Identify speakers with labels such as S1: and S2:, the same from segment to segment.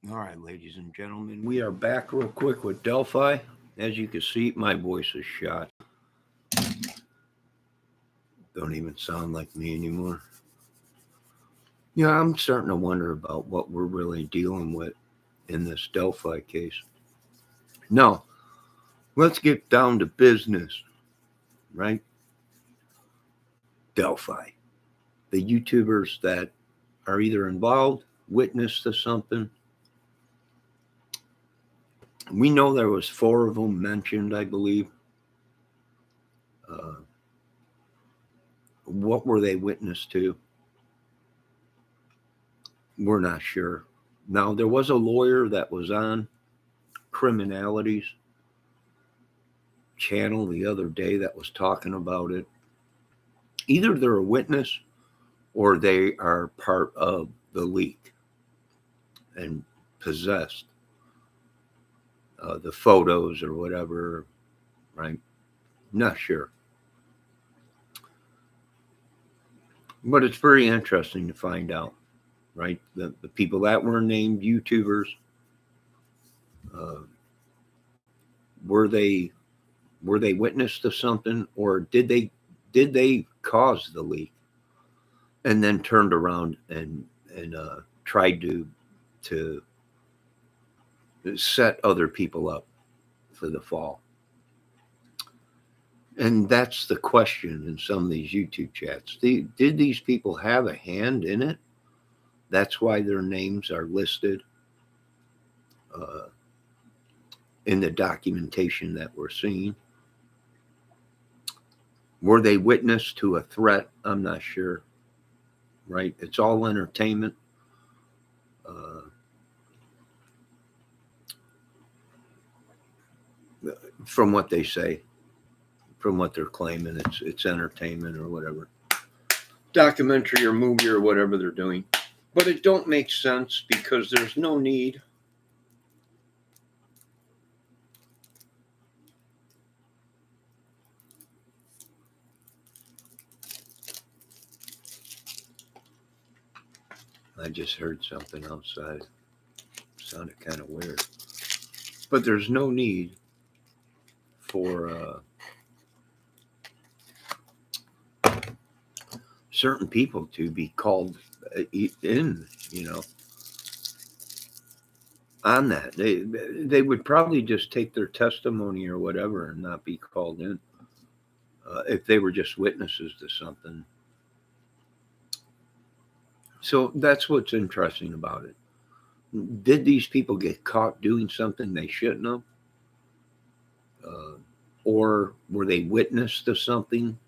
S1: All right, ladies and gentlemen, we are back real quick with Delphi. As you can see, my voice is shot. Don't even sound like me anymore. Yeah, I'm starting to wonder about what we're really dealing with in this Delphi case. Now, let's get down to business, right? Delphi. The YouTubers that are either involved, witness to something. We know there was 4 of them mentioned, I believe. Uh, what were they witness to? We're not sure. Now, there was a lawyer that was on Criminalities channel the other day that was talking about it. Either they're a witness or they are part of the leak and possessed the photos or whatever, right? Not sure. But it's very interesting to find out, right? The people that were named YouTubers, uh, were they were they witness to something, or did they cause the leak and then turned around and tried to set other people up for the fall? And that's the question in some of these YouTube chats. Did these people have a hand in it? That's why their names are listed uh, in the documentation that we're seeing. Were they witness to a threat? I'm not sure. Right? It's all entertainment. Uh, from what they say, from what they're claiming, it's entertainment or whatever, documentary or movie or whatever they're doing. But it don't make sense because there's no need. I just heard something outside. Sounded kind of weird. But there's no need for certain people to be called in, on that. They would probably just take their testimony or whatever and not be called in if they were just witnesses to something. So that's what's interesting about it. Did these people get caught doing something they shouldn't have? Or were they witness to something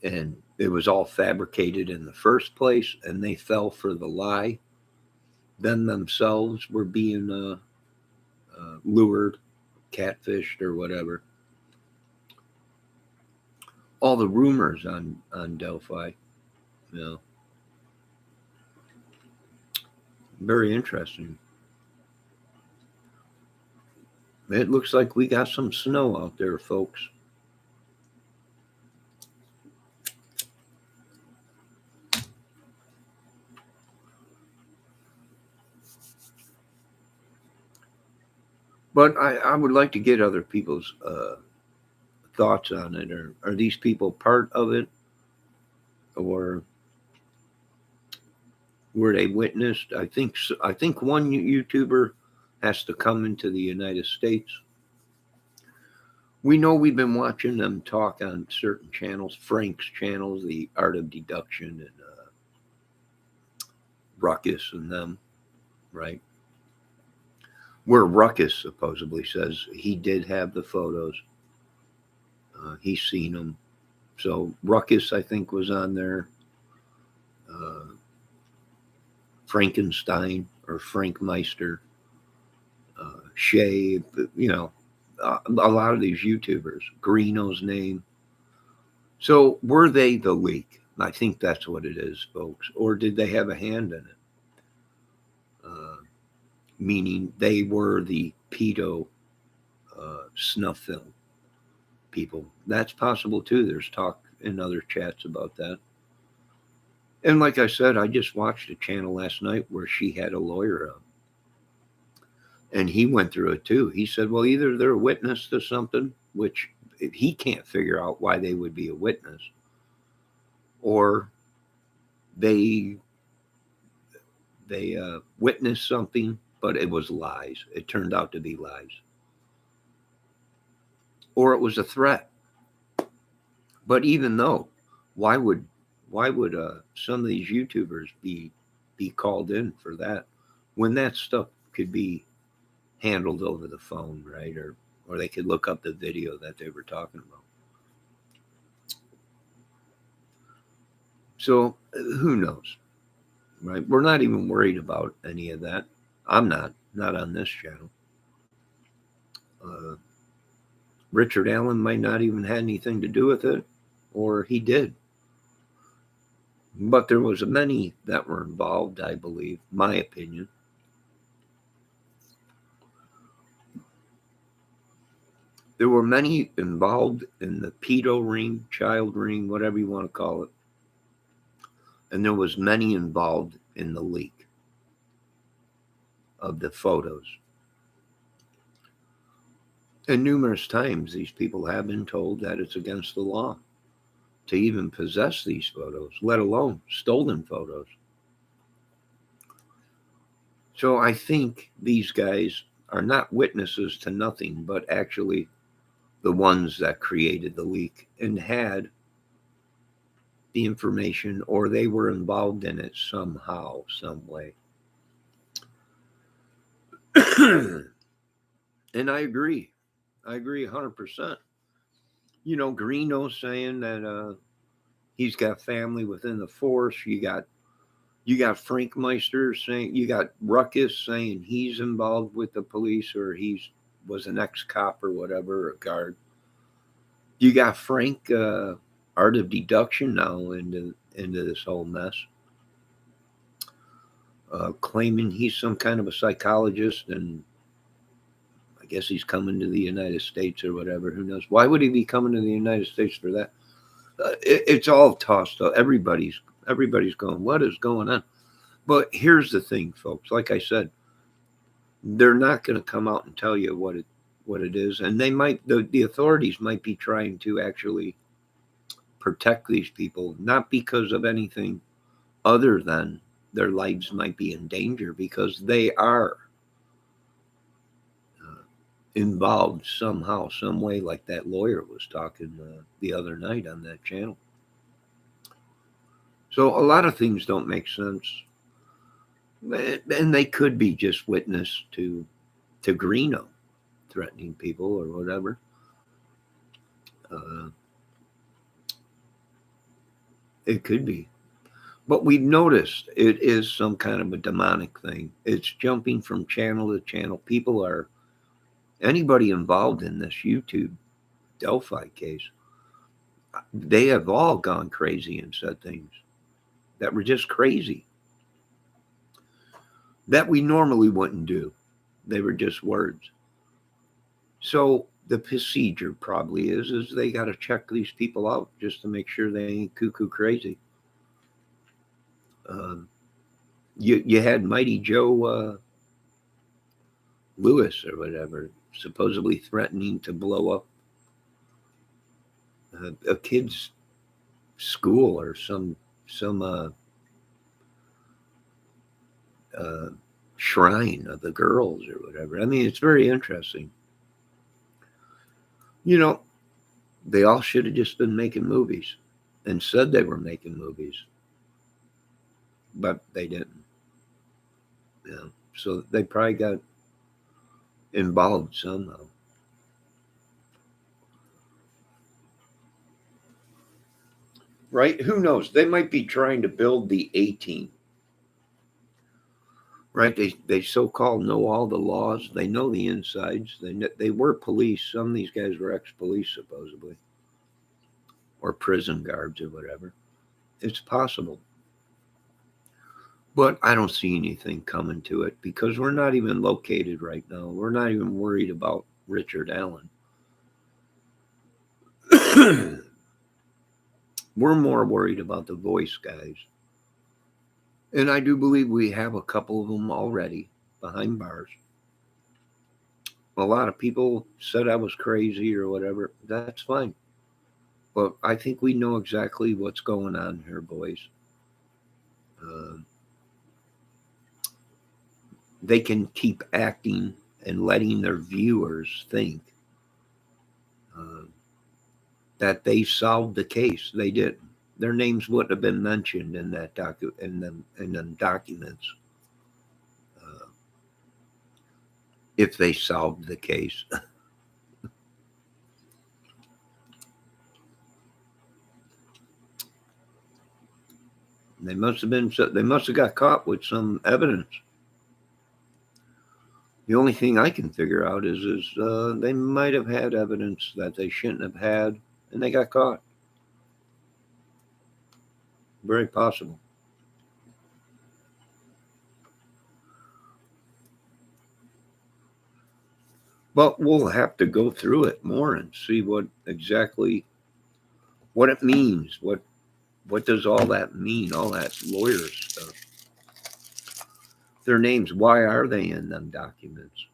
S1: and it was all fabricated in the first place and they fell for the lie? Then themselves were being lured, catfished, or whatever. All the rumors on Delphi, you know, very interesting. It looks like we got some snow out there, folks. But I would like to get other people's thoughts on it. Are these people part of it, or were they witnessed? I think one YouTuber has to come into the United States. We know we've been watching them talk on certain channels, Frank's channels, the Art of Deduction, and Ruckus and them, right? Where Ruckus supposedly says he did have the photos. He's seen them. So Ruckus, I think, was on there. Uh, Frankenstein or Frank Meister, Shay, a lot of these YouTubers, Greeno's name. So were they the leak? I think that's what it is, folks. Or did they have a hand in it? Meaning they were the pedo snuff film people. That's possible too. There's talk in other chats about that. And like I said, I just watched a channel last night where she had a lawyer up. And he went through it too. He said, well, either they're a witness to something, which he can't figure out why they would be a witness, or they witnessed something, but it was lies. It turned out to be lies, or it was a threat. But even though, why would some of these YouTubers be called in for that when that stuff could be handled over the phone, right? Or they could look up the video that they were talking about. So who knows, right? We're not even worried about any of that. I'm not on this channel. Uh, Richard Allen might not even have anything to do with it, or he did. But there was many that were involved, I believe, my opinion. There were many involved in the pedo ring, child ring, whatever you want to call it. And there was many involved in the leak of the photos. And numerous times these people have been told that it's against the law to even possess these photos, let alone stolen photos. So I think these guys are not witnesses to nothing, but actually the ones that created the leak and had the information, or they were involved in it somehow, some way. And I agree. I agree 100%. You know, Greeno's saying that he's got family within the force. You got Frank Meister saying, you got Ruckus saying he's involved with the police, or was an ex-cop or whatever, a guard. You got Frank Art of Deduction now into this whole mess, claiming he's some kind of a psychologist, and I guess he's coming to the United States or whatever. Who knows? Why would he be coming to the United States for that? It's all tossed up. Everybody's going, what is going on? But here's the thing, folks. Like I said, they're not going to come out and tell you what it is, and they might the authorities might be trying to actually protect these people, not because of anything other than their lives might be in danger, because they are involved somehow, some way, like that lawyer was talking the other night on that channel. So a lot of things don't make sense, and they could be just witness to Greeno threatening people or whatever. It could be. But we've noticed it is some kind of a demonic thing. It's jumping from channel to channel. Anybody involved in this YouTube Delphi case, they have all gone crazy and said things that were just crazy that we normally wouldn't do. They were just words. So the procedure probably is they got to check these people out just to make sure they ain't cuckoo crazy. You had Mighty Joe Lewis or whatever supposedly threatening to blow up a kid's school or some shrine of the girls or whatever. I mean, it's very interesting. You know, they all should have just been making movies and said they were making movies, but they didn't. Yeah, so they probably got involved somehow. Right? Who knows? They might be trying to build the A-team. Right? They so-called know all the laws. They know the insides. They were police. Some of these guys were ex-police, supposedly, or prison guards or whatever. It's possible. But I don't see anything coming to it because we're not even located right now. We're not even worried about Richard Allen. We're more worried about the voice guys. And I do believe we have a couple of them already behind bars. a lot of people said I was crazy or whatever. That's fine. But I think we know exactly what's going on here, boys. Uh, they can keep acting and letting their viewers think uh, that they solved the case. They didn't. Their names wouldn't have been mentioned in that in them documents uh, if they solved the case. They must have been. They must have got caught with some evidence. The only thing I can figure out is they might have had evidence that they shouldn't have had, and they got caught. Very possible. But we'll have to go through it more and see what exactly what it means. What does all that mean? All that lawyer stuff. Their names. Why are they in them documents?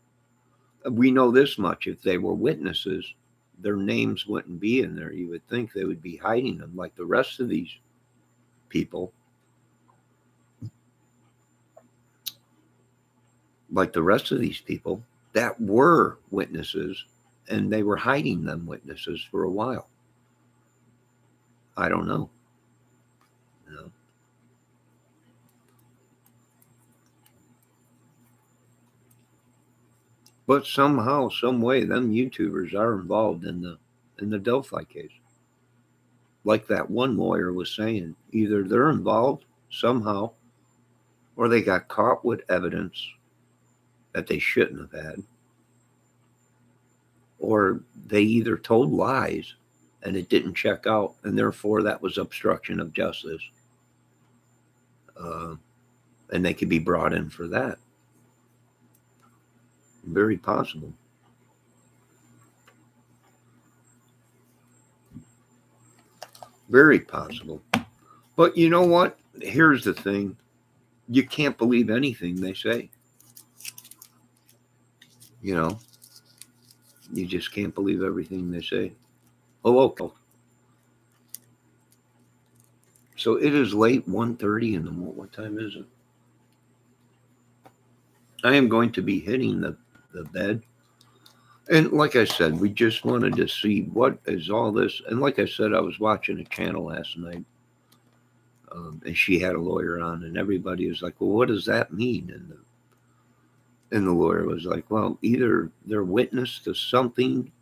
S1: We know this much. If they were witnesses, their names wouldn't be in there. You would think they would be hiding them like the rest of these people. Like the rest of these people that were witnesses, and they were hiding them witnesses for a while. I don't know. You know? But somehow, some way, them YouTubers are involved in the Delphi case. Like that one lawyer was saying, either they're involved somehow, or they got caught with evidence that they shouldn't have had, or they either told lies and it didn't check out, and therefore that was obstruction of justice. Uh, and they could be brought in for that. Very possible. Very possible. But you know what? Here's the thing. You can't believe anything they say. You know, you just can't believe everything they say. Oh, okay. So it is late 1:30 in the morning. What time is it? I am going to be hitting the bed. And like I said, we just wanted to see what is all this. And like I said, I was watching a channel last night, and she had a lawyer on, and everybody was like, "Well, what does that mean?" And the lawyer was like, "Well, either they're witness to something,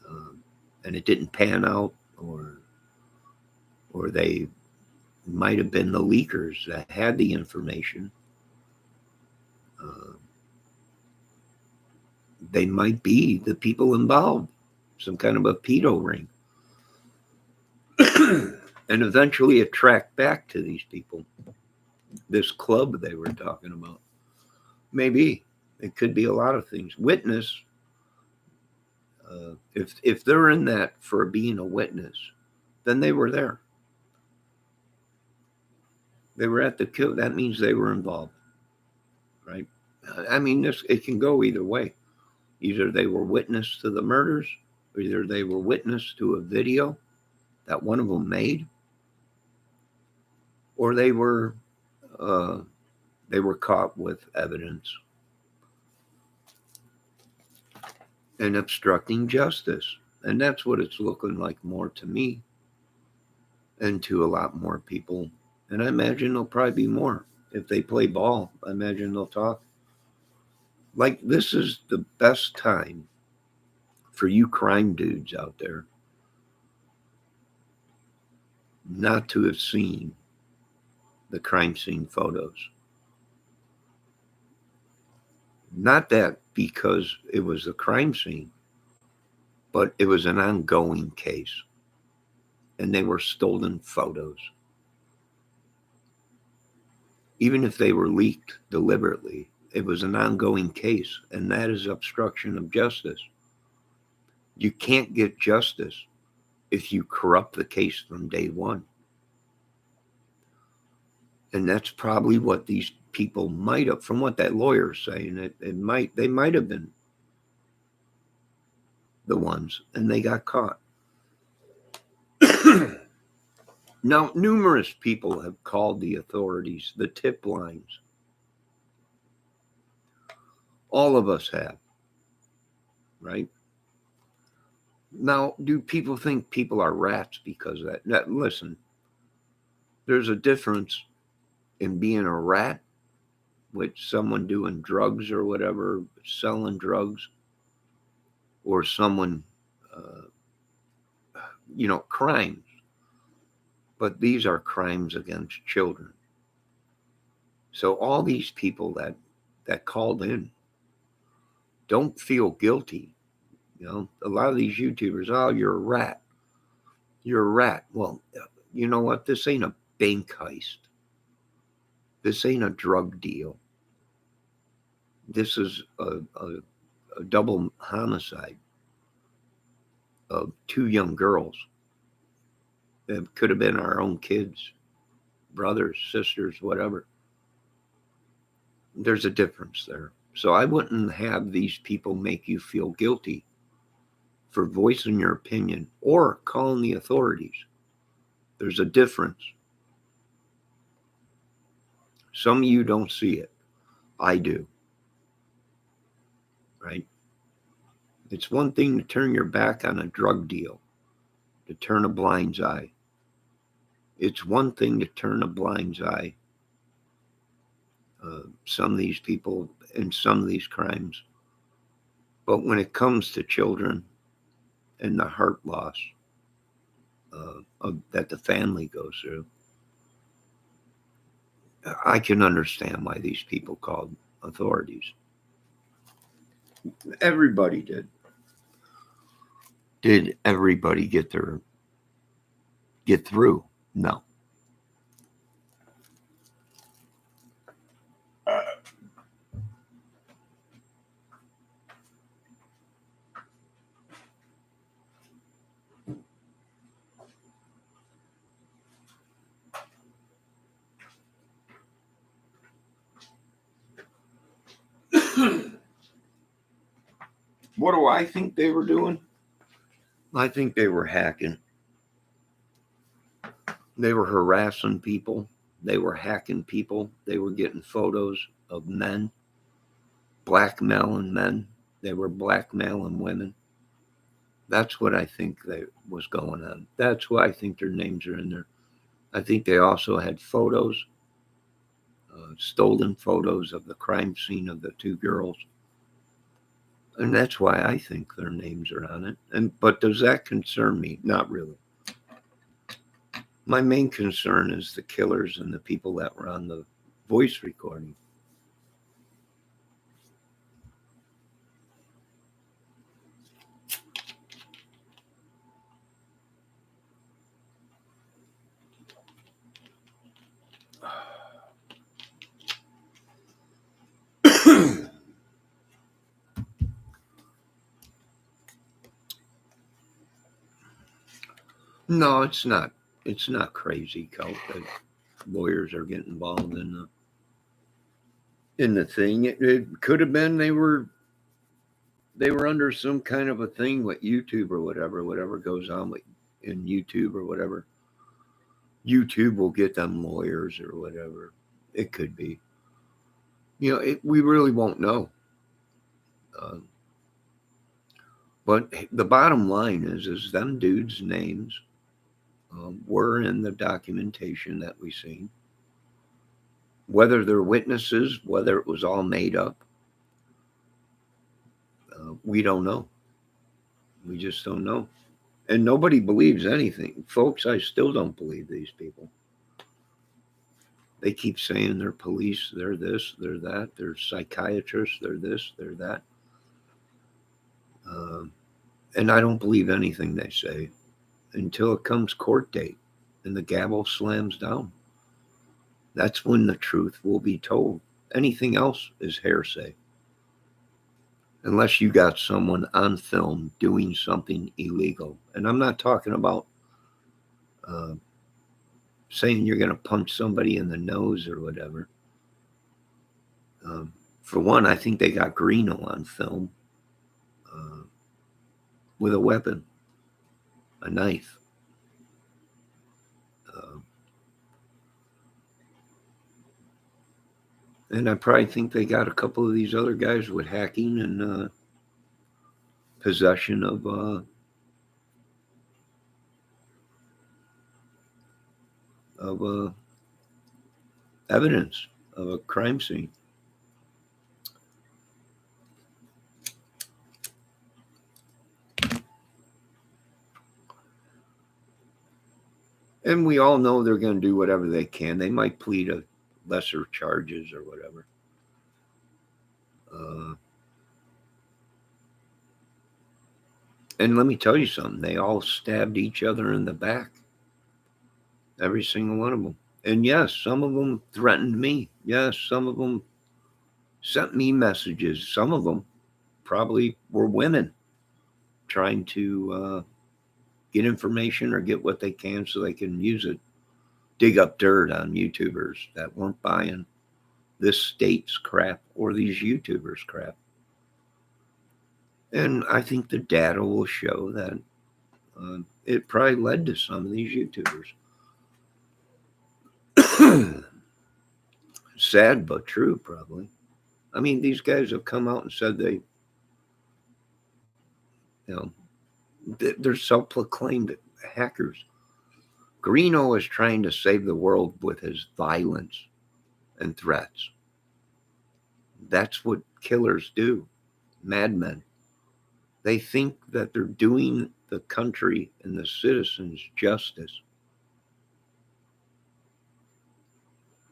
S1: um, and it didn't pan out, or they might have been the leakers that had the information. Uh, they might be the people involved, some kind of a pedo ring." And eventually it tracked back to these people, this club they were talking about. Maybe it could be a lot of things. Witness, if they're in that for being a witness, then they were there. They were at the kill. That means they were involved, right? I mean, this it can go either way. Either they were witness to the murders, or either they were witness to a video that one of them made, or uh, they were caught with evidence and obstructing justice. And that's what it's looking like more to me and to a lot more people. And I imagine there'll probably be more. If they play ball, I imagine they'll talk. Like, this is the best time for you crime dudes out there not to have seen the crime scene photos. Not that because it was a crime scene, but it was an ongoing case. And they were stolen photos. Even if they were leaked deliberately, it was an ongoing case, and that is obstruction of justice. You can't get justice if you corrupt the case from day one. And that's probably what these people might have, from what that lawyer is saying, they might have been the ones, and they got caught. Now, numerous people have called the authorities, the tip lines. All of us have, right? Now, do people think people are rats because of that? Listen, there's a difference in being a rat with someone doing drugs or whatever, selling drugs, or someone, crimes. But these are crimes against children. So all these people that called in don't feel guilty. A lot of these YouTubers, oh, you're a rat. You're a rat. Well, you know what? This ain't a bank heist. This ain't a drug deal. This is a double homicide of two young girls. It could have been our own kids, brothers, sisters, whatever. There's a difference there. So I wouldn't have these people make you feel guilty for voicing your opinion or calling the authorities. There's a difference. Some of you don't see it. I do. Right? It's one thing to turn your back on a drug deal, to turn a blind eye. It's one thing to turn a blind eye. Some of these people and some of these crimes. But when it comes to children and the heart loss that the family goes through, I can understand why these people called authorities. Everybody did. Did everybody get through? No. What do I think they were doing? I think they were hacking. They were harassing people. They were hacking people. They were getting photos of men, blackmailing men. They were blackmailing women. That's what I think was going on. That's why I think their names are in there. I think they also had photos, stolen photos of the crime scene of the two girls. And that's why I think their names are on it. But does that concern me? Not really. My main concern is the killers and the people that were on the voice recording. No, it's not. It's not crazy, Colt, that lawyers are getting involved in the thing. It could have been they were under some kind of a thing with YouTube or whatever goes on with in YouTube or whatever. YouTube will get them lawyers or whatever. It could be. We really won't know. But the bottom line is them dudes' names were in the documentation that we seen. Whether they're witnesses, whether it was all made up, we don't know. We just don't know. And nobody believes anything. Folks, I still don't believe these people. They keep saying they're police, they're this, they're that, they're psychiatrists, they're this, they're that. And I don't believe anything they say until it comes court date and the gavel slams down. That's when the truth will be told. Anything else is hearsay. Unless you got someone on film doing something illegal. And I'm not talking about saying you're going to punch somebody in the nose or whatever. For one, I think they got Greeno on film with a weapon, a knife. And I probably think they got a couple of these other guys with hacking and possession of evidence of a crime scene. And we all know they're going to do whatever they can. They might plead a lesser charges or whatever. And let me tell you something. They all stabbed each other in the back. Every single one of them. And yes, some of them threatened me. Yes, some of them sent me messages. Some of them probably were women trying to get information or get what they can so they can use it. Dig up dirt on YouTubers that weren't buying this state's crap or these YouTubers' crap. And I think the data will show that it probably led to some of these YouTubers. Sad but true, probably. I mean, these guys have come out and said they're self-proclaimed hackers. Greeno is trying to save the world with his violence and threats. That's what killers do, madmen. They think that they're doing the country and the citizens justice.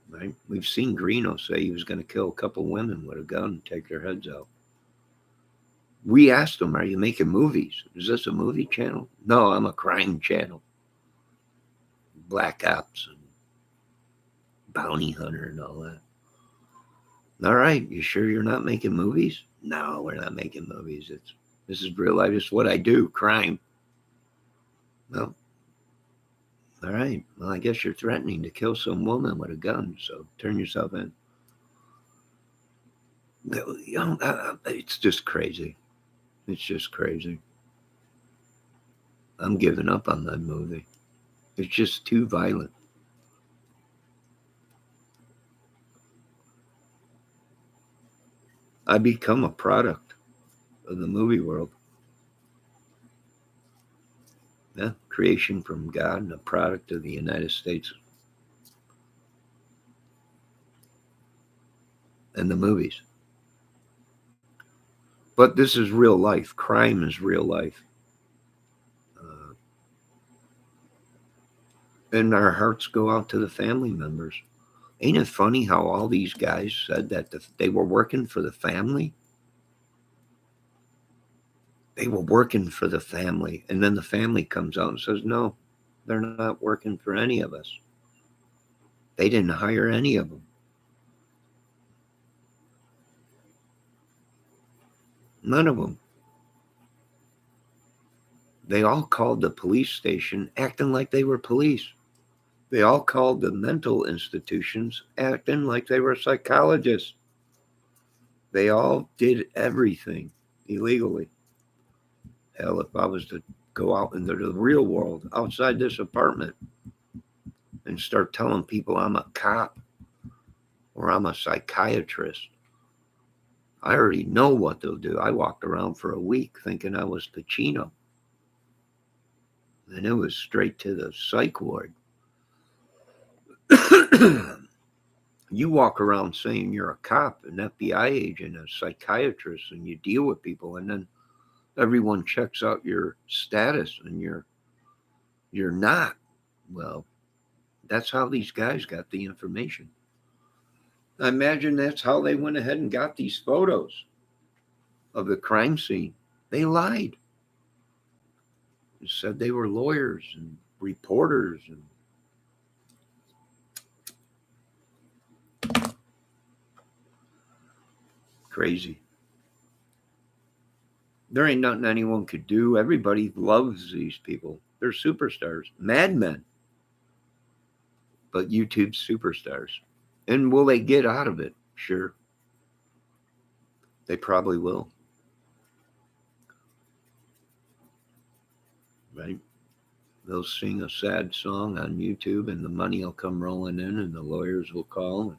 S1: Right? We've seen Greeno say he was going to kill a couple women with a gun and take their heads out. We asked him, are you making movies? Is this a movie channel? No, I'm a crime channel. Black Ops and Bounty Hunter and all that. All right, you sure you're not making movies? No, we're not making movies. This is real life. It's what I do, crime. Well, all right. Well, I guess you're threatening to kill some woman with a gun, so turn yourself in. It's just crazy. It's just crazy. I'm giving up on that movie. It's just too violent. I become a product of the movie world. Yeah, creation from God and a product of the United States and the movies. But this is real life. Crime is real life. And our hearts go out to the family members. Ain't it funny how all these guys said that they were working for the family? They were working for the family. And then the family comes out and says, no, they're not working for any of us. They didn't hire any of them. None of them. They all called the police station acting like they were police. They all called the mental institutions acting like they were psychologists. They all did everything illegally. Hell, if I was to go out into the real world outside this apartment and start telling people I'm a cop or I'm a psychiatrist, I already know what they'll do. I walked around for a week thinking I was Pacino. And it was straight to the psych ward. You walk around saying you're a cop, an FBI agent, a psychiatrist, and you deal with people, and then everyone checks out your status and you're not. Well, that's how these guys got the information. I imagine that's how they went ahead and got these photos of the crime scene. They lied. They said they were lawyers and reporters and crazy. There ain't nothing anyone could do. Everybody loves these people. They're superstars, madmen. But YouTube's superstars. And will they get out of it? Sure. They probably will. right? They'll sing a sad song on YouTube and the money will come rolling in and the lawyers will call.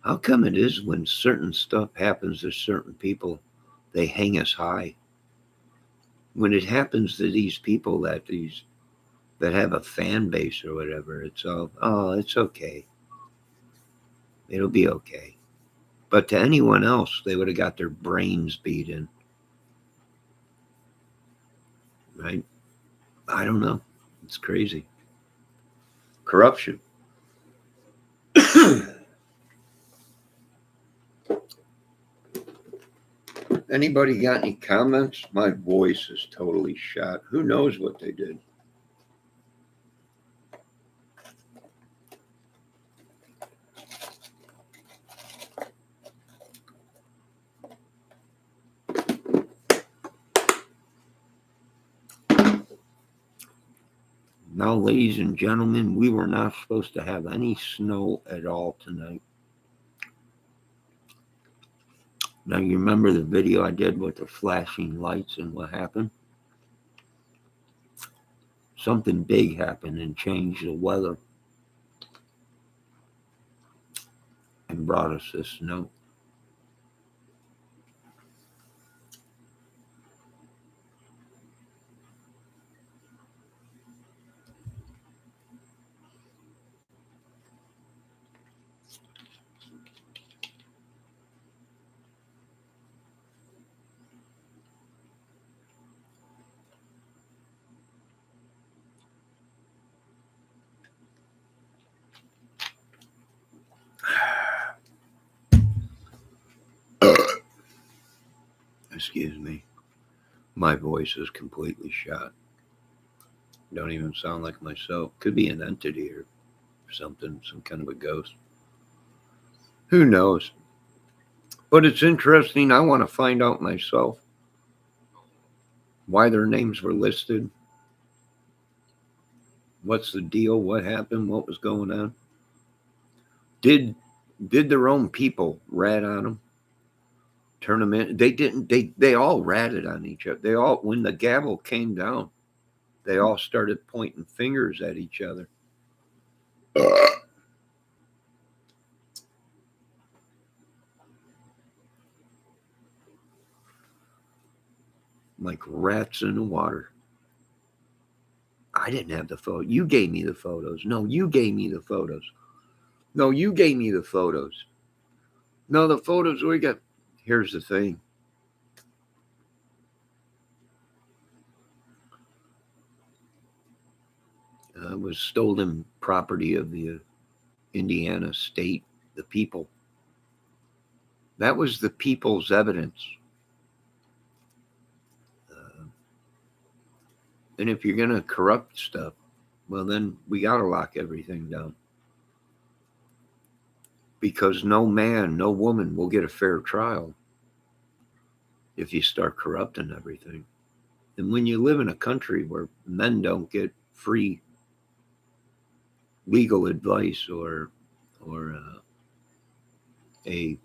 S1: How come it is when certain stuff happens to certain people, they hang us high? When it happens to these people that have a fan base or whatever, it's all, oh, it's okay. It'll be okay. But to anyone else, they would have got their brains beat in. Right? I don't know. It's crazy. Corruption. Anybody got any comments? My voice is totally shot. Who knows what they did? Now, ladies and gentlemen, we were not supposed to have any snow at all tonight. Now, you remember the video I did with the flashing lights and what happened? Something big happened and changed the weather and brought us this snow. Excuse me. My voice is completely shot. Don't even sound like myself. Could be an entity or something, some kind of a ghost. Who knows? But it's interesting. I want to find out myself why their names were listed. What's the deal? What happened? What was going on? Did their own people rat on them? Turn them in? They didn't. They all ratted on each other. They all, when the gavel came down, they all started pointing fingers at each other. Like rats in the water. I didn't have the photo. You gave me the photos. No, you gave me the photos. No, you gave me the photos. No, the photos we got. Here's the thing. It was stolen property of the Indiana state, the people. That was the people's evidence. And if you're going to corrupt stuff, well, then we got to lock everything down. Because no man, no woman will get a fair trial if you start corrupting everything. And when you live in a country where men don't get free legal advice or a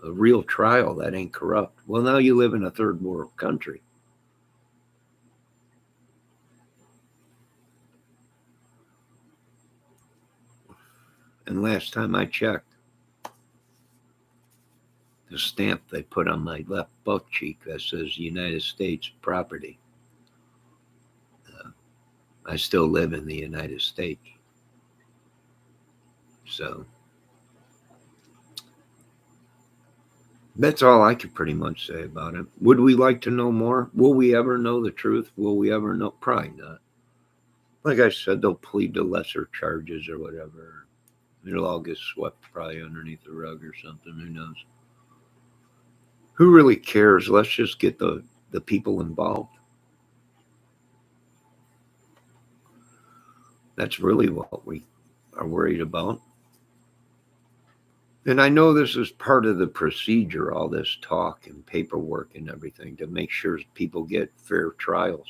S1: real trial that ain't corrupt, well, now you live in a third world country. And last time I checked, the stamp they put on my left butt cheek that says United States property. I still live in the United States. So that's all I could pretty much say about it. Would we like to know more? Will we ever know the truth? Will we ever know? Probably not. Like I said, they'll plead to lesser charges or whatever. It'll all get swept probably underneath the rug or something. Who knows? Who really cares? Let's just get the people involved. That's really what we are worried about. And I know this is part of the procedure, all this talk and paperwork and everything to make sure people get fair trials.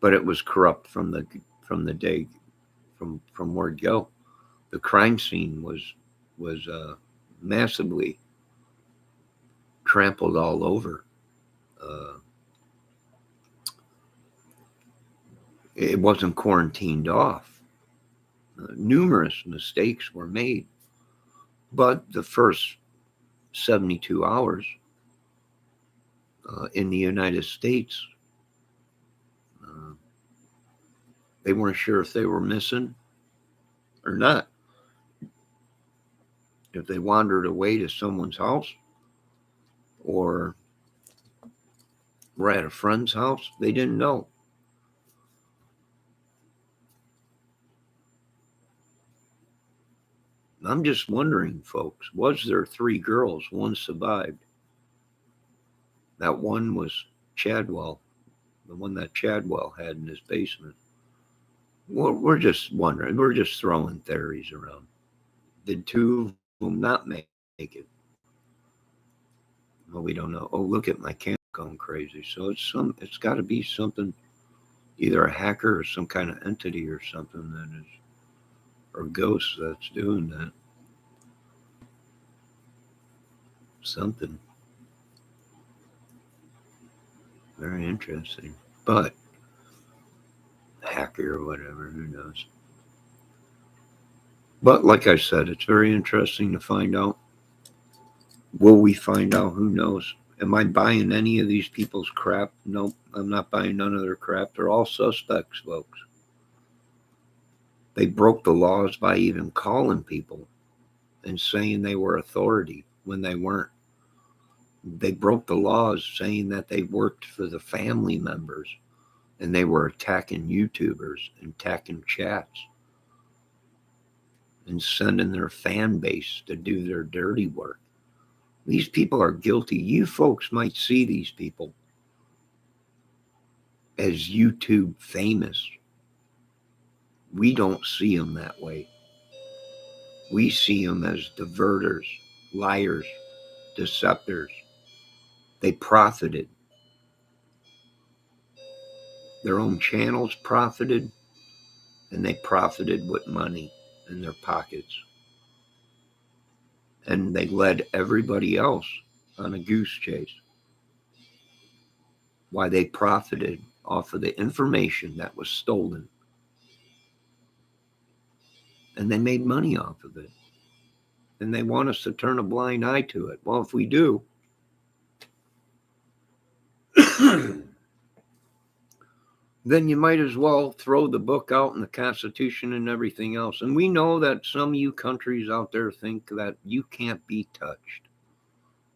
S1: But it was corrupt from the day from word go. The crime scene was massively trampled all over. It wasn't quarantined off. Numerous mistakes were made. But the first 72 hours in the United States, uh, they weren't sure if they were missing or not. If they wandered away to someone's house or were at a friend's house, they didn't know. I'm just wondering, folks, was there 3 girls? One survived. That one was Chadwell, the one that Chadwell had in his basement. We're just wondering. We're just throwing theories around. Did 2 of them not make it? Well, we don't know. Oh, look at my camera going crazy. So it's got to be something, either a hacker or some kind of entity or something that is, or ghost that's doing that. Something very interesting. But hacker or whatever, who knows? But like I said, it's very interesting to find out. Will we find out? Who knows? Am I buying any of these people's crap? Nope, I'm not buying none of their crap. They're all suspects, folks. They broke the laws by even calling people and saying they were authority when they weren't. They broke the laws saying that they worked for the family members and they were attacking YouTubers and attacking chats and sending their fan base to do their dirty work. These people are guilty. You folks might see these people as YouTube famous. We don't see them that way. We see them as diverters, liars, deceptors. They profited. Their own channels profited, and they profited with money in their pockets. And they led everybody else on a goose chase. Why? They profited off of the information that was stolen. And they made money off of it. And they want us to turn a blind eye to it. Well, if we do, then you might as well throw the book out and the Constitution and everything else. And we know that some of you countries out there think that you can't be touched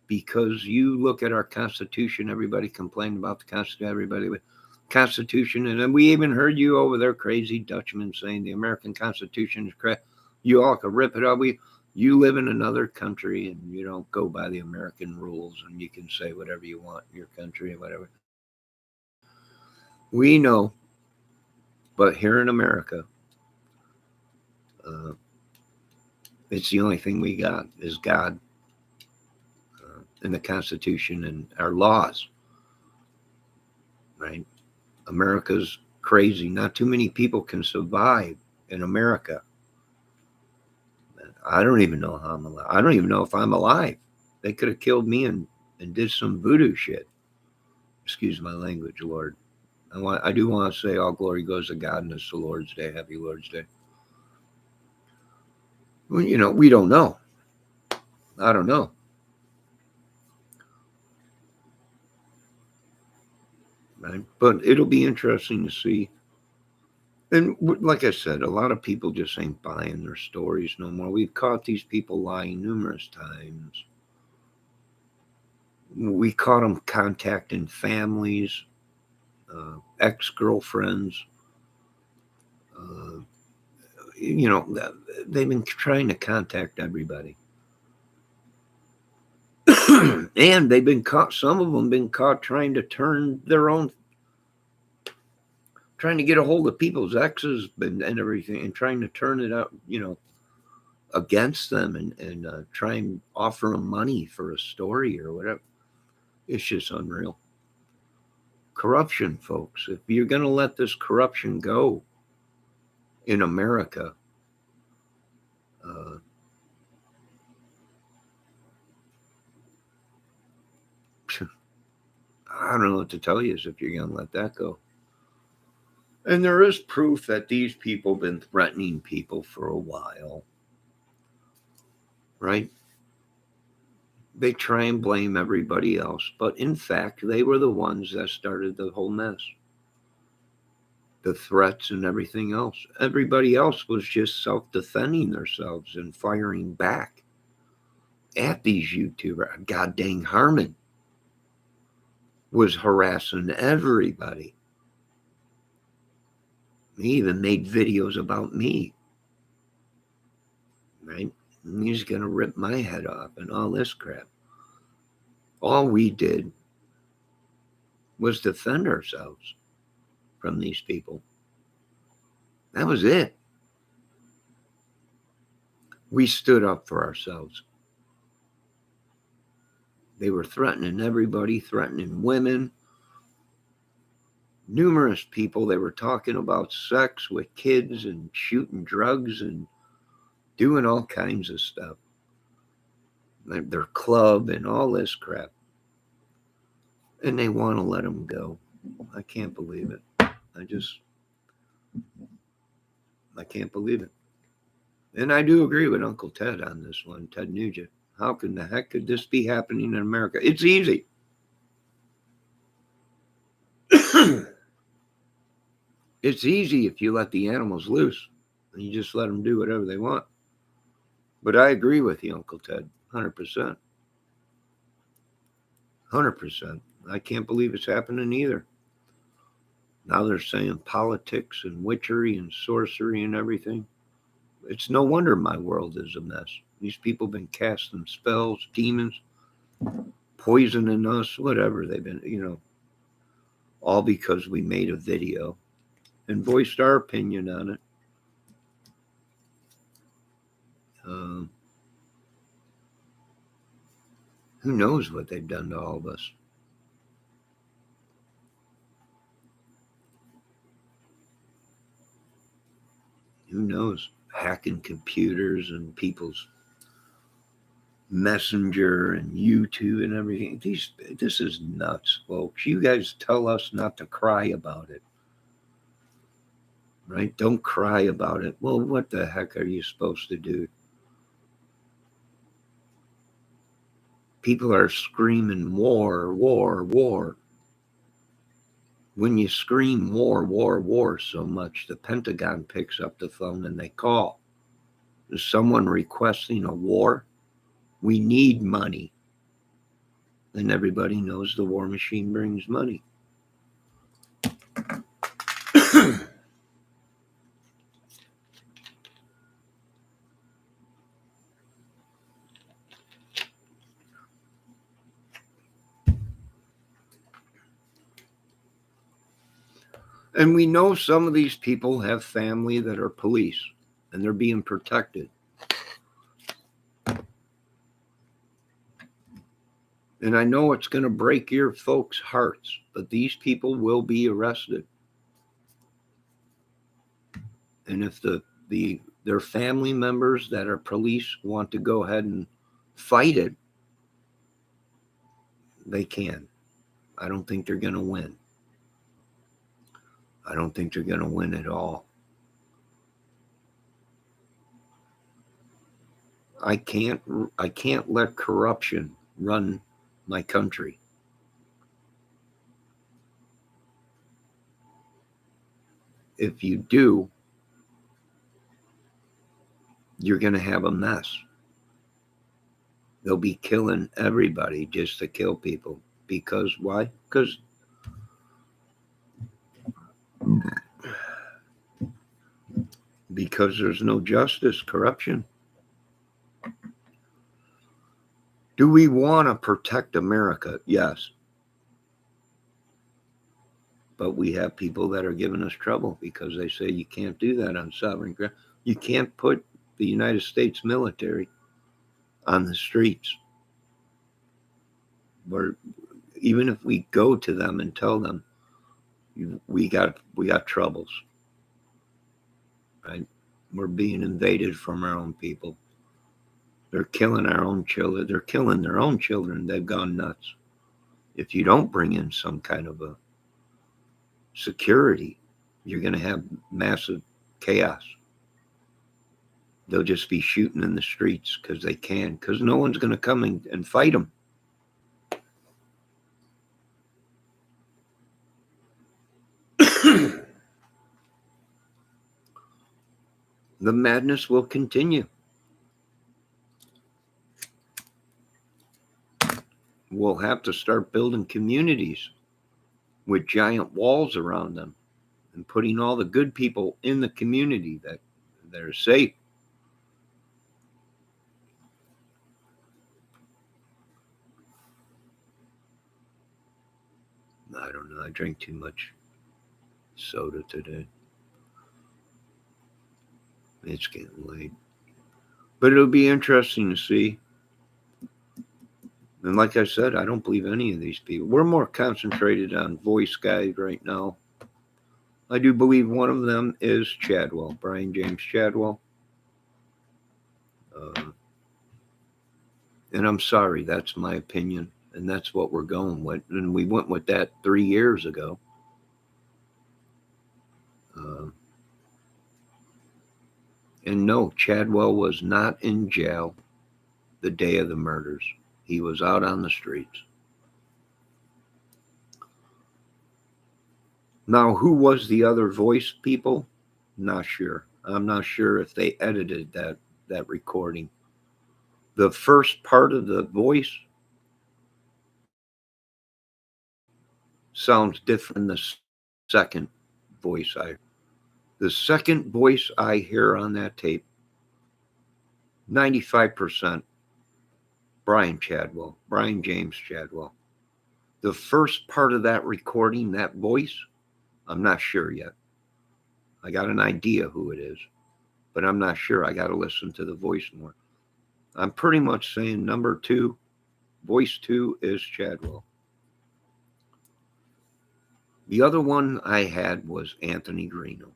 S1: because you look at our Constitution. Everybody complained about the Constitution. Everybody with Constitution, and then we even heard you over there, crazy Dutchman, saying the American Constitution is crap. You all can rip it up. You live in another country and you don't go by the American rules, and you can say whatever you want in your country and whatever. We know, but here in America, it's the only thing we got is God and the Constitution and our laws, right? America's crazy. Not too many people can survive in America. I don't even know how I'm alive. I don't even know if I'm alive. They could have killed me and did some voodoo shit. Excuse my language, Lord. I do want to say all glory goes to God, and it's the Lord's Day. Happy Lord's Day. Well, we don't know. I don't know. Right? But it'll be interesting to see. And like I said, a lot of people just ain't buying their stories no more. We've caught these people lying numerous times. We caught them contacting families, ex-girlfriends. Uh, they've been trying to contact everybody. And they've been caught, some of them been caught trying to turn their own, trying to get a hold of people's exes and everything, and trying to turn it out, against them and try and offer them money for a story or whatever. It's just unreal. Corruption, folks. If you're going to let this corruption go in America, uh, I don't know what to tell you is if you're going to let that go. And there is proof that these people have been threatening people for a while, right? They try and blame everybody else, but in fact, they were the ones that started the whole mess. The threats and everything else. Everybody else was just self-defending themselves and firing back at these YouTubers. God dang Harmon was harassing everybody. He even made videos about me, right? And he's going to rip my head off and all this crap. All we did was defend ourselves from these people. That was it. We stood up for ourselves. They were threatening everybody, threatening women, numerous people. They were talking about sex with kids and shooting drugs and doing all kinds of stuff. Their club and all this crap. And they want to let them go. I can't believe it. I can't believe it. And I do agree with Uncle Ted on this one, Ted Nugent. How can the heck could this be happening in America? It's easy. It's easy if you let the animals loose and you just let them do whatever they want. But I agree with you, Uncle Ted, 100%. 100%. I can't believe it's happening either. Now they're saying politics and witchery and sorcery and everything. It's no wonder my world is a mess. These people have been casting spells, demons, poisoning us, whatever they've been, all because we made a video and voiced our opinion on it. Who knows what they've done to all of us? Who knows? Hacking computers and people's Messenger and YouTube and everything. This is nuts, folks. You guys tell us not to cry about it. Right? Don't cry about it. Well, what the heck are you supposed to do? People are screaming war, war, war. When you scream war, war, war so much, the Pentagon picks up the phone and they call. Is someone requesting a war? We need money. And everybody knows the war machine brings money. And we know some of these people have family that are police and they're being protected. And I know it's going to break your folks' hearts, but these people will be arrested. And if their family members that are police want to go ahead and fight it, they can. I don't think they're going to win. I don't think they're going to win at all. I can't let corruption run my country. If you do, you're going to have a mess. They'll be killing everybody just to kill people. Because why? Because there's no justice, corruption. Do we want to protect America? Yes. But we have people that are giving us trouble because they say you can't do that on sovereign ground. You can't put the United States military on the streets. Even if we go to them and tell them we got troubles, right? We're being invaded from our own people. They're killing our own children. They're killing their own children. They've gone nuts. If you don't bring in some kind of a security, you're going to have massive chaos. They'll just be shooting in the streets because they can, because no one's going to come and fight them. The madness will continue. We'll have to start building communities with giant walls around them and putting all the good people in the community that are safe. I don't know. I drank too much soda today. It's getting late. But it'll be interesting to see. And like I said, I don't believe any of these people. We're more concentrated on voice guys right now. I do believe one of them is Chadwell, Brian James Chadwell. And I'm sorry, that's my opinion. And that's what we're going with. And we went with that 3 years ago. And no, Chadwell was not in jail the day of the murders. He was out on the streets. Now, who was the other voice people? Not sure. I'm not sure if they edited that recording. The first part of the voice sounds different than the second voice I heard. The second voice I hear on that tape, 95% Brian James Chadwell. The first part of that recording, that voice, I'm not sure yet. I got an idea who it is, but I'm not sure. I got to listen to the voice more. I'm pretty much saying number 2, voice 2 is Chadwell. The other one I had was Anthony Greeno.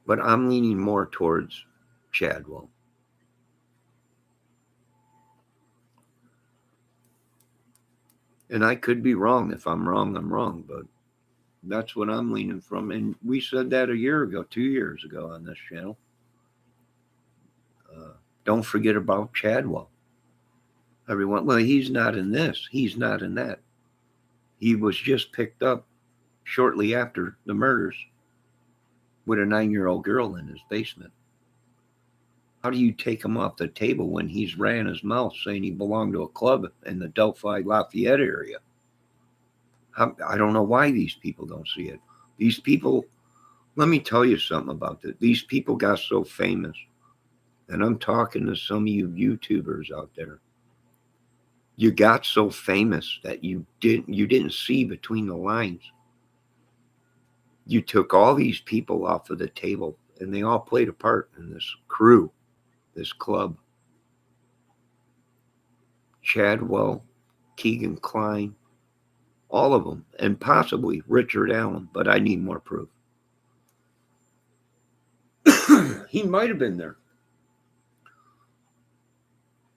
S1: But I'm leaning more towards Chadwell. And I could be wrong. If I'm wrong, I'm wrong. But that's what I'm leaning from. And we said that a year ago, 2 years ago on this channel. Don't forget about Chadwell. Everyone, well, he's not in this. He's not in that. He was just picked up shortly after the murders with a 9-year-old girl in his basement. How do you take him off the table when he's ran his mouth saying he belonged to a club in the Delphi Lafayette area? I don't know why these people don't see it. These people, let me tell you something about this. These people got so famous, and I'm talking to some of you YouTubers out there. You got so famous that you didn't see between the lines. You took all these people off of the table, and they all played a part in this crew, this club. Chadwell, Keegan Kline, all of them, and possibly Richard Allen, but I need more proof. He might have been there.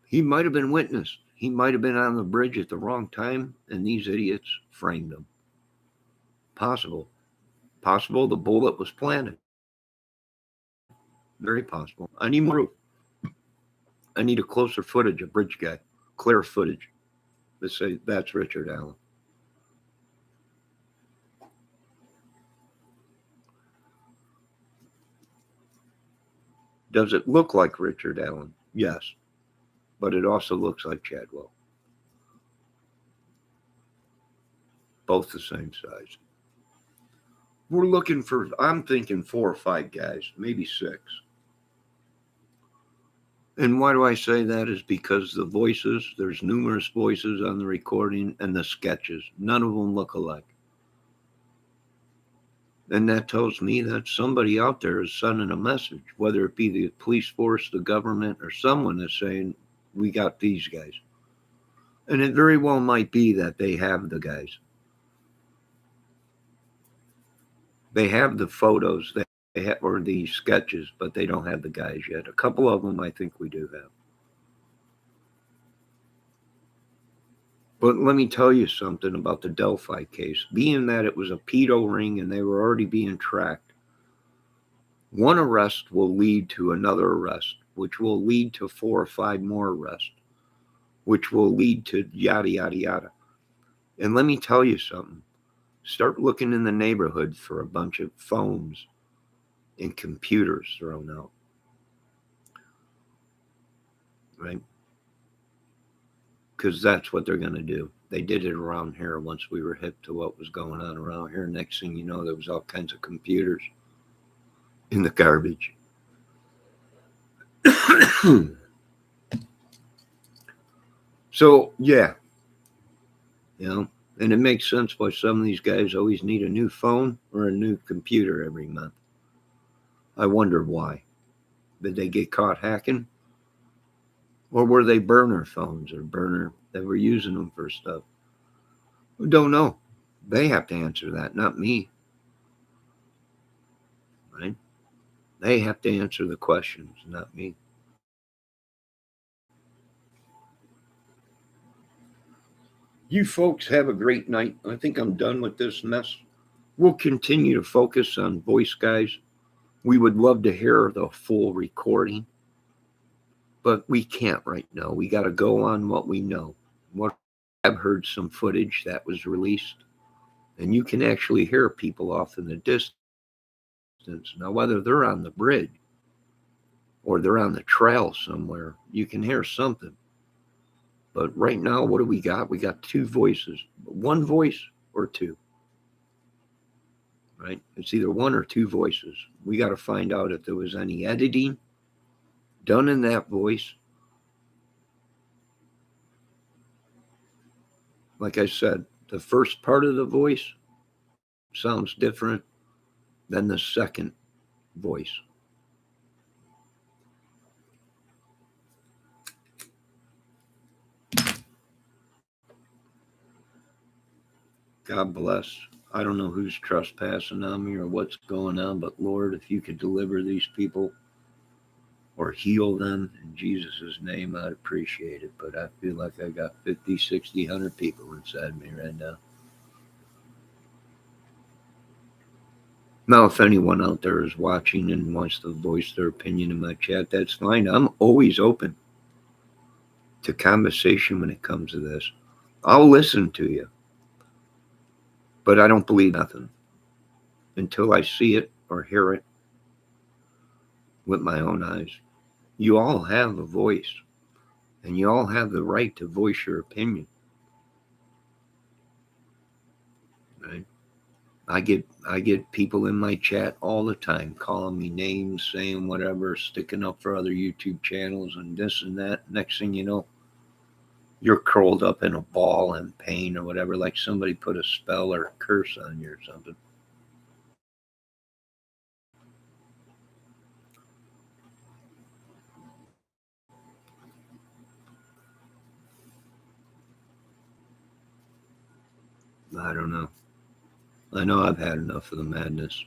S1: He might have been witnessed. He might have been on the bridge at the wrong time, and these idiots framed him. Possible. Possible the bullet was planted. Very possible. I need more proof. I need a closer footage, a bridge guy, clear footage. Let's say that's Richard Allen. Does it look like Richard Allen? Yes. But it also looks like Chadwell. Both the same size. We're looking for, I'm thinking 4 or 5 guys, maybe 6. And why do I say that? Is because the voices, there's numerous voices on the recording, and the sketches, none of them look alike. And that tells me that somebody out there is sending a message, whether it be the police force, the government, or someone that's saying, we got these guys. And it very well might be that they have the guys. They have the photos, they have, or the sketches, but they don't have the guys yet. A couple of them I think we do have. But let me tell you something about the Delphi case. Being that it was a pedo ring and they were already being tracked, one arrest will lead to another arrest, which will lead to 4 or 5 more arrests, which will lead to yada, yada, yada. And let me tell you something. Start looking in the neighborhood for a bunch of phones and computers thrown out. Right? Because that's what they're going to do. They did it around here once we were hip to what was going on around here. Next thing you know, there was all kinds of computers in the garbage. So, yeah, and it makes sense why some of these guys always need a new phone or a new computer every month. I wonder why. Did they get caught hacking? Or were they burner phones or burner that were using them for stuff? We don't know. They have to answer that, not me. Right? They have to answer the questions, not me. You folks have a great night. I think I'm done with this mess. We'll continue to focus on voice guys. We would love to hear the full recording, but we can't right now. We got to go on what we know. What I've heard some footage that was released, and you can actually hear people off in the distance. Now, whether they're on the bridge or they're on the trail somewhere, you can hear something. But right now, what do we got? We got 2 voices, 1 voice or 2. Right? It's either 1 or 2 voices. We got to find out if there was any editing done in that voice. Like I said, the first part of the voice sounds different than the second voice. God bless. I don't know who's trespassing on me or what's going on, but Lord, if you could deliver these people or heal them in Jesus' name, I'd appreciate it. But I feel like I got 50, 60, 100 people inside me right now. Now, if anyone out there is watching and wants to voice their opinion in my chat, that's fine. I'm always open to conversation when it comes to this. I'll listen to you, but I don't believe nothing until I see it or hear it with my own eyes. You all have a voice, and you all have the right to voice your opinion. Right? I get people in my chat all the time calling me names, saying whatever, sticking up for other YouTube channels and this and that. Next thing you know, you're curled up in a ball in pain or whatever, like somebody put a spell or a curse on you or something. I don't know. I know I've had enough of the madness.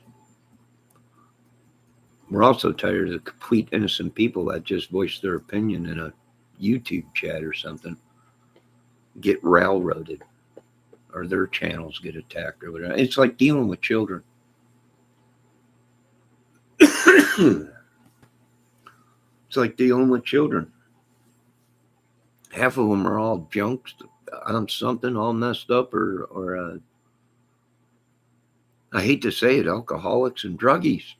S1: We're also tired of complete innocent people that just voice their opinion in a YouTube chat or something, get railroaded, or their channels get attacked or whatever. It's like dealing with children. It's like dealing with children. Half of them are all junks on something, all messed up, or I hate to say it, alcoholics and druggies.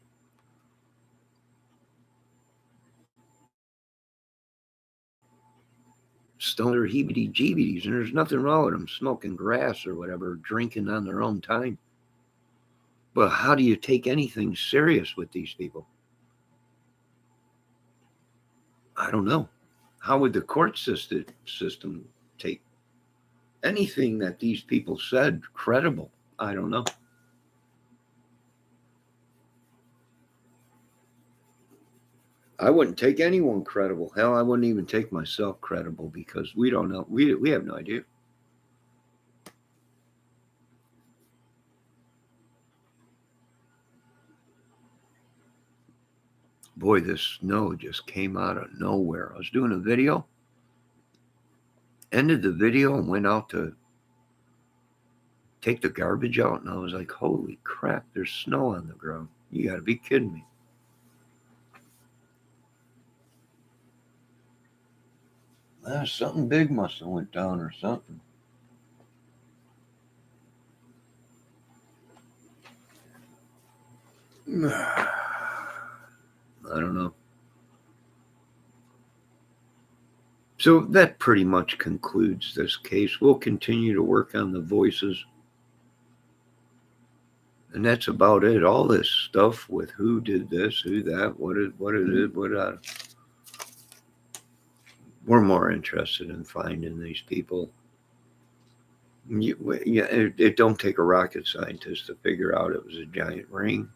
S1: Stoner heebity jeebities, and there's nothing wrong with them smoking grass or whatever, drinking on their own time. But how do you take anything serious with these people? I don't know. How would the court system take anything that these people said credible? I don't know. I wouldn't take anyone credible. Hell, I wouldn't even take myself credible because we don't know. We have no idea. Boy, this snow just came out of nowhere. I was doing a video ended the video and went out to take the garbage out, and I was like, holy crap, there's snow on the ground. You got to be kidding me. Something big must have went down or something. I don't know. So that pretty much concludes this case. We'll continue to work on the voices. And that's about it. All this stuff with who did this, who that, what it is, we're more interested in finding these people. It don't take a rocket scientist to figure out it was a giant ring.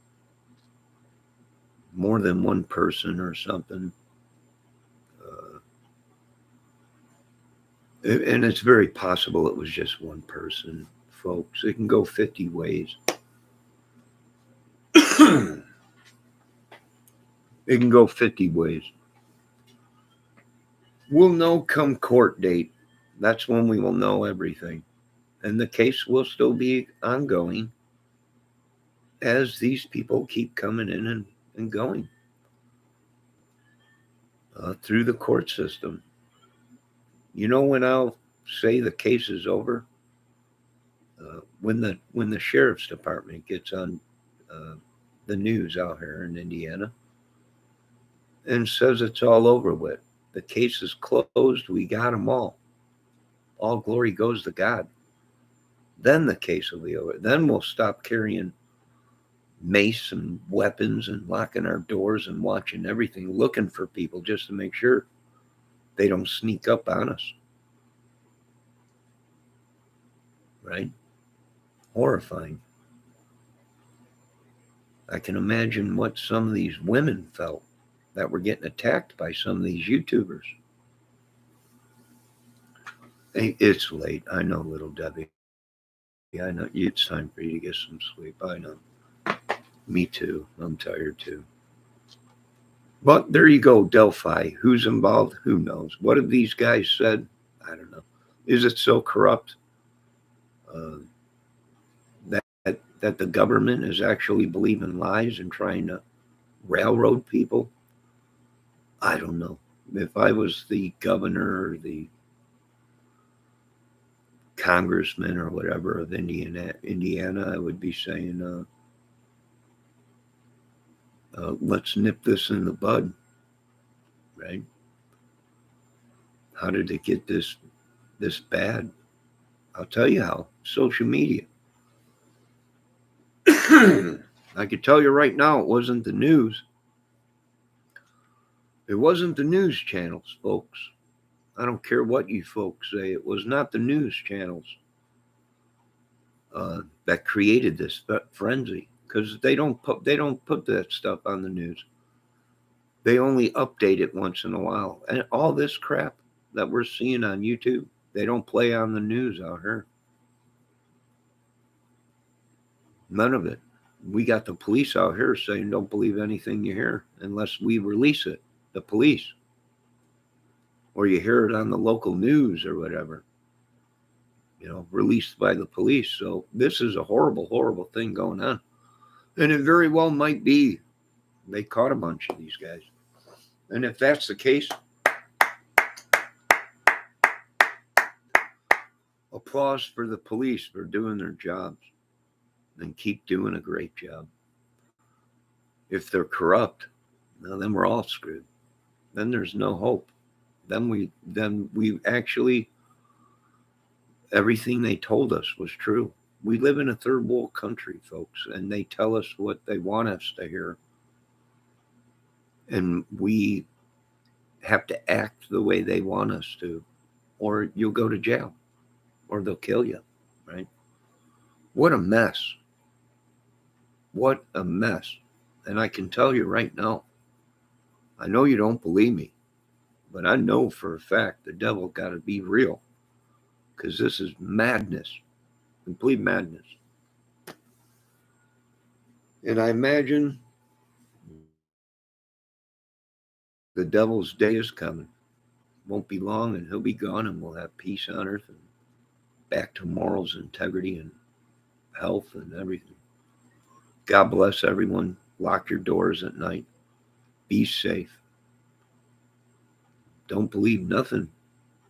S1: More than one person or something. And it's very possible it was just one person, folks. It can go 50 ways. It can go 50 ways. We'll know come court date. That's when we will know everything. And the case will still be ongoing as these people keep coming in and going through the court system. You know when I'll say the case is over? When the sheriff's department gets on the news out here in Indiana and says it's all over with. The case is closed. We got them all. All glory goes to God. Then the case will be over. Then we'll stop carrying mace and weapons and locking our doors and watching everything, looking for people just to make sure they don't sneak up on us. Right? Horrifying. I can imagine what some of these women felt that were getting attacked by some of these YouTubers. It's late. I know, little Debbie. I know it's time for you to get some sleep. I know. Me too. I'm tired too. But there you go, Delphi. Who's involved? Who knows? What have these guys said? I don't know. Is it so corrupt that the government is actually believing lies and trying to railroad people? I don't know. If I was the governor or the congressman or whatever of Indiana, I would be saying, let's nip this in the bud, right? How did it get this bad? I'll tell you how. Social media. I could tell you right now, it wasn't the news. It wasn't the news channels, folks. I don't care what you folks say. It was not the news channels that created this frenzy, because they don't put that stuff on the news. They only update it once in a while, and all this crap that we're seeing on YouTube, they don't play on the news out here. None of it. We got the police out here saying don't believe anything you hear unless we release it, the police. Or you hear it on the local news or whatever, released by the police. So this is a horrible, horrible thing going on. And it very well might be they caught a bunch of these guys. And if that's the case, applause for the police for doing their jobs and keep doing a great job. If they're corrupt, then we're all screwed. Then there's no hope. Then we actually, everything they told us was true. We live in a third world country, folks, and they tell us what they want us to hear. And we have to act the way they want us to, or you'll go to jail, or they'll kill you, right? What a mess. What a mess. And I can tell you right now, I know you don't believe me, but I know for a fact the devil got to be real, because this is madness, complete madness. And I imagine the devil's day is coming. won't be long and he'll be gone and we'll have peace on earth and back to morals, integrity, and health and everything. God bless everyone. Lock your doors at night. Be safe. Don't believe nothing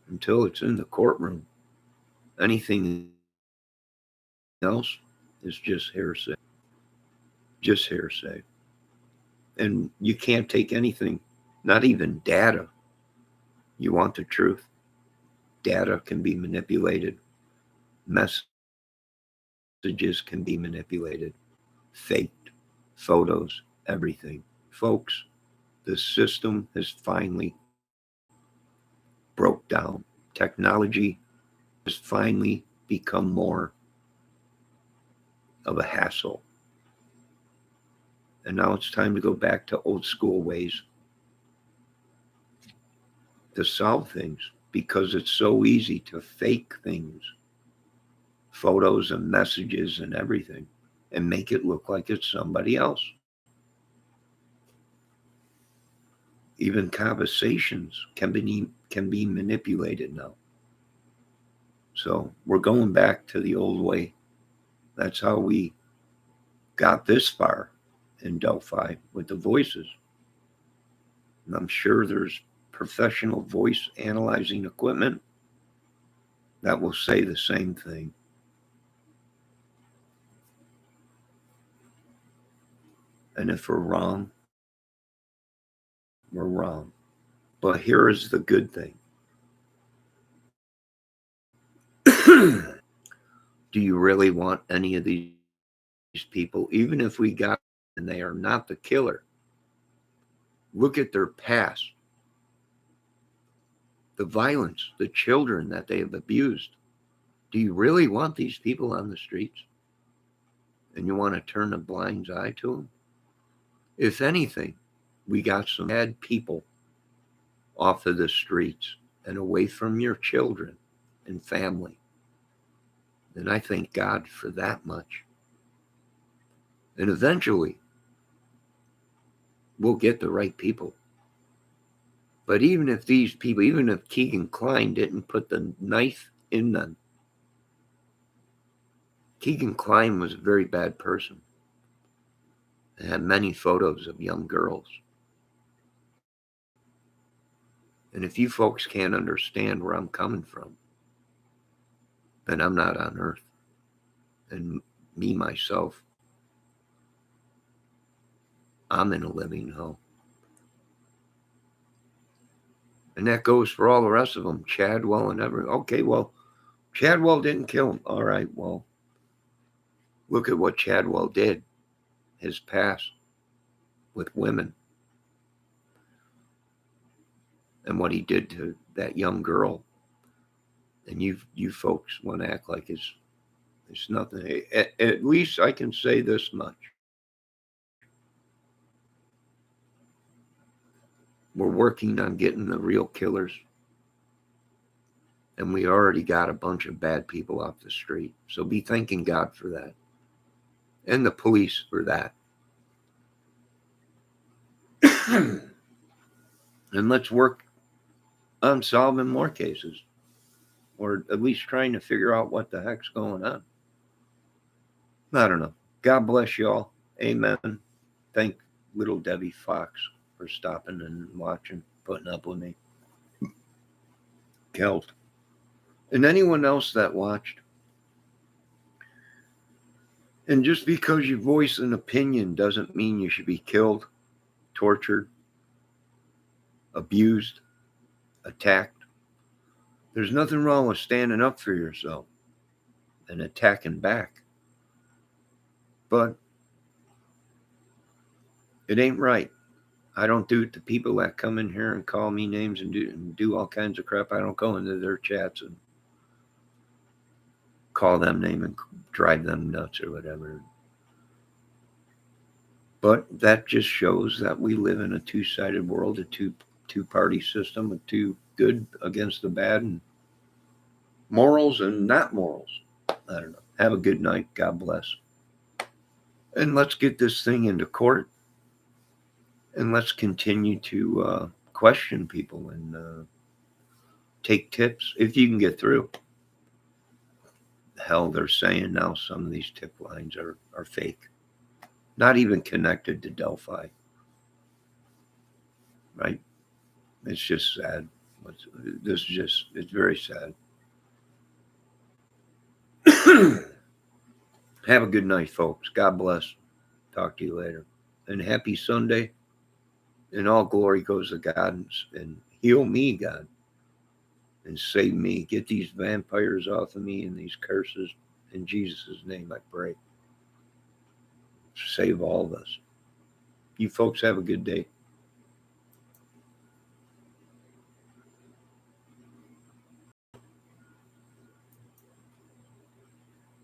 S1: until it's in the courtroom. Anything else is just hearsay. Just hearsay. And you can't take anything, not even data. You want the truth. Data can be manipulated. Messages can be manipulated. Faked. Photos. Everything. Folks, the system has finally broke down. Technology has finally become more of a hassle. And now it's time to go back to old school ways to solve things because it's so easy to fake things, photos and messages and everything, and make it look like it's somebody else. Even conversations can be manipulated now. So we're going back to the old way. That's how we got this far in Delphi with the voices. And I'm sure there's professional voice analyzing equipment that will say the same thing. And if we're wrong, we're wrong. But here is the good thing. Do you really want any of these people, even if we got and they are not the killer? Look at their past, the violence, the children that they have abused. Do you really want these people on the streets? And you want to turn a blind eye to them? If anything, we got some bad people off of the streets and away from your children and family. And I thank God for that much. And eventually, we'll get the right people. But even if these people, even if Keegan Kline didn't put the knife in them, Keegan Kline was a very bad person. They had many photos of young girls. And if you folks can't understand where I'm coming from, then I'm not on earth. And me, myself, I'm in a living hell. And that goes for all the rest of them. Chadwell and everything. Okay, well, Chadwell didn't kill him. All right, well, look at what Chadwell did. His past with women. And what he did to that young girl. And you folks want to act like it's nothing. At least I can say this much. We're working on getting the real killers. And we already got a bunch of bad people off the street. So be thanking God for that. And the police for that. And let's work on solving more cases. Or at least trying to figure out what the heck's going on. I don't know. God bless y'all. Amen. Thank little Debbie Fox for stopping and watching, putting up with me. Kelt. And anyone else that watched. And just because you voice an opinion doesn't mean you should be killed, tortured, abused, attacked. There's nothing wrong with standing up for yourself and attacking back. But it ain't right. I don't do it to people that come in here and call me names and do all kinds of crap. I don't go into their chats and call them name and drive them nuts or whatever. But that just shows that we live in a two-sided world, a two-party system, a two good against the bad, and morals and not morals. I don't know. Have a good night. God bless. And let's get this thing into court. And let's continue to question people and take tips if you can get through. Hell, they're saying now some of these tip lines are fake, not even connected to Delphi, right? It's just sad. It's very sad. Have a good night, folks. God bless. Talk to you later. And happy Sunday. And all glory goes to God, and heal me, God, and save me. Get these vampires off of me and these curses. In Jesus' name, I pray. Save all of us. You folks have a good day.